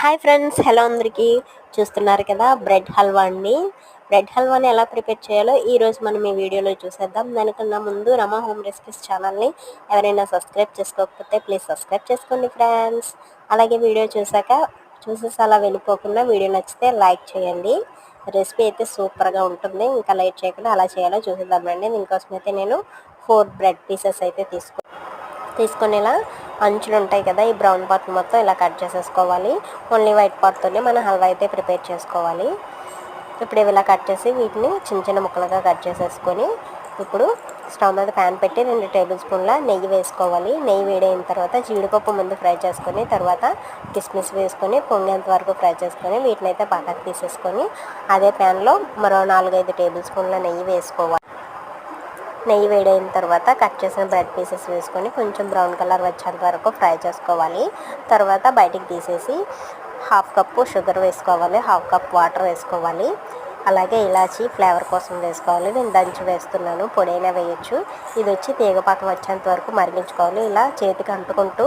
Hi friends, hello అందరికీ. చూస్తున్నారు కదా బ్రెడ్ హల్వా అండి. బ్రెడ్ హల్వాని ఎలా ప్రిపేర్ చేయాలో ఈరోజు మనం ఈ వీడియోలో చూసేద్దాం. దానికన్నా ముందు రమా హోమ్ రెసిపీస్ ఛానల్ని ఎవరైనా సబ్స్క్రైబ్ చేసుకోకపోతే ప్లీజ్ సబ్స్క్రైబ్ చేసుకోండి ఫ్రెండ్స్. అలాగే వీడియో చూసేసి అలా వెళ్ళిపోకుండా వీడియో నచ్చితే లైక్ చేయండి. రెసిపీ అయితే సూపర్గా ఉంటుంది. ఇంకా లైట్ చేయకుండా అలా చేయాలో చూసేద్దామండి. దీనికోసం అయితే నేను 4 బ్రెడ్ పీసెస్ అయితే తీసుకొని ఇలా అంచులు ఉంటాయి కదా, ఈ బ్రౌన్ పార్ట్ మొత్తం ఇలా కట్ చేసేసుకోవాలి. ఓన్లీ వైట్ పార్ట్తోనే మనం హల్వా అయితే ప్రిపేర్ చేసుకోవాలి. ఇప్పుడు ఇవి ఇలా కట్ చేసి వీటిని చిన్న చిన్న ముక్కలుగా కట్ చేసేసుకొని ఇప్పుడు స్టవ్ మీద ప్యాన్ పెట్టి 2 టేబుల్ స్పూన్ల నెయ్యి వేసుకోవాలి. నెయ్యి వేడైన తర్వాత జీడిపప్పు ముందు ఫ్రై చేసుకొని తర్వాత కిస్మిస్ వేసుకొని పొంగేంత వరకు ఫ్రై చేసుకొని వీటిని అయితే పక్కకు తీసేసుకొని అదే ప్యాన్లో మరో 4-5 టేబుల్ స్పూన్ల నెయ్యి వేసుకోవాలి. నెయ్యి వేడైన తర్వాత కట్ చేసిన బ్రెడ్ పీసెస్ వేసుకొని కొంచెం బ్రౌన్ కలర్ వచ్చేంత వరకు ఫ్రై చేసుకోవాలి. తర్వాత బయటికి తీసేసి 1/2 కప్పు షుగర్ వేసుకోవాలి, 1/2 కప్ వాటర్ వేసుకోవాలి. అలాగే ఇలాచి ఫ్లేవర్ కోసం వేసుకోవాలి. నేను దంచి వేస్తున్నాను, పొడైనా వేయచ్చు. ఇది వచ్చి తీగపాకం వచ్చేంత వరకు మరిగించుకోవాలి. ఇలా చేతికి అంటుకుంటూ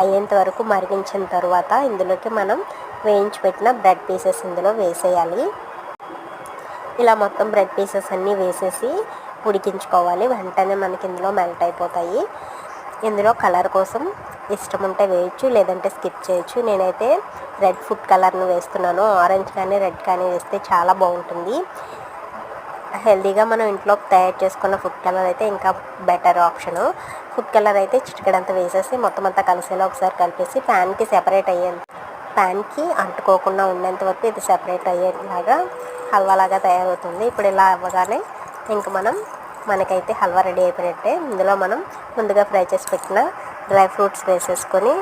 అయ్యేంత వరకు మరిగించిన తర్వాత ఇందులోకి మనం వేయించి పెట్టిన బ్రెడ్ పీసెస్ ఇందులో వేసేయాలి. ఇలా మొత్తం బ్రెడ్ పీసెస్ అన్నీ వేసేసి ఉడికించుకోవాలి. వెంటనే మనకి ఇందులో మెల్ట్ అయిపోతాయి. ఇందులో కలర్ కోసం ఇష్టం ఉంటే వేయచ్చు, లేదంటే స్కిప్ చేయొచ్చు. నేనైతే రెడ్ ఫుడ్ కలర్ని వేస్తున్నాను. ఆరెంజ్ కానీ రెడ్ కానీ వేస్తే చాలా బాగుంటుంది. హెల్తీగా మనం ఇంట్లో తయారు చేసుకున్న ఫుడ్ కలర్ అయితే ఇంకా బెటర్ ఆప్షను. ఫుడ్ కలర్ అయితే చిటికెడంతా వేసేసి మొత్తం అంతా కలిసేలా ఒకసారి కలిపేసి ప్యాన్కి అంటుకోకుండా ఉండేంత వరకు ఇది సెపరేట్ అయ్యేలాగా హల్వాలాగా తయారవుతుంది. ఇప్పుడు ఇలా అవ్వగానే ఇంక మనకైతే హల్వా రెడీ అయిపోయినట్టే. ఇందులో మనం ముందుగా ఫ్రై చేసి పెట్టిన డ్రై ఫ్రూట్స్ వేసేసుకొని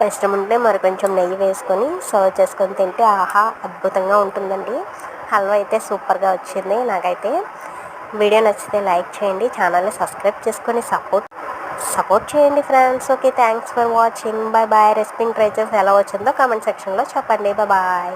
ఇష్టం ఉంటే మరి కొంచెం నెయ్యి వేసుకొని సర్వ్ చేసుకొని తింటే ఆహా అద్భుతంగా ఉంటుందండి. హల్వా అయితే సూపర్గా వచ్చింది నాకైతే. వీడియో నచ్చితే లైక్ చేయండి, ఛానల్ని సబ్స్క్రైబ్ చేసుకొని సపోర్ట్ చేయండి friends. Okay, thanks for watching. Bye bye. రెసిపీని ట్రై చేసి ఎలా వచ్చిందో కామెంట్ సెక్షన్లో చెప్పండి. బాయ్.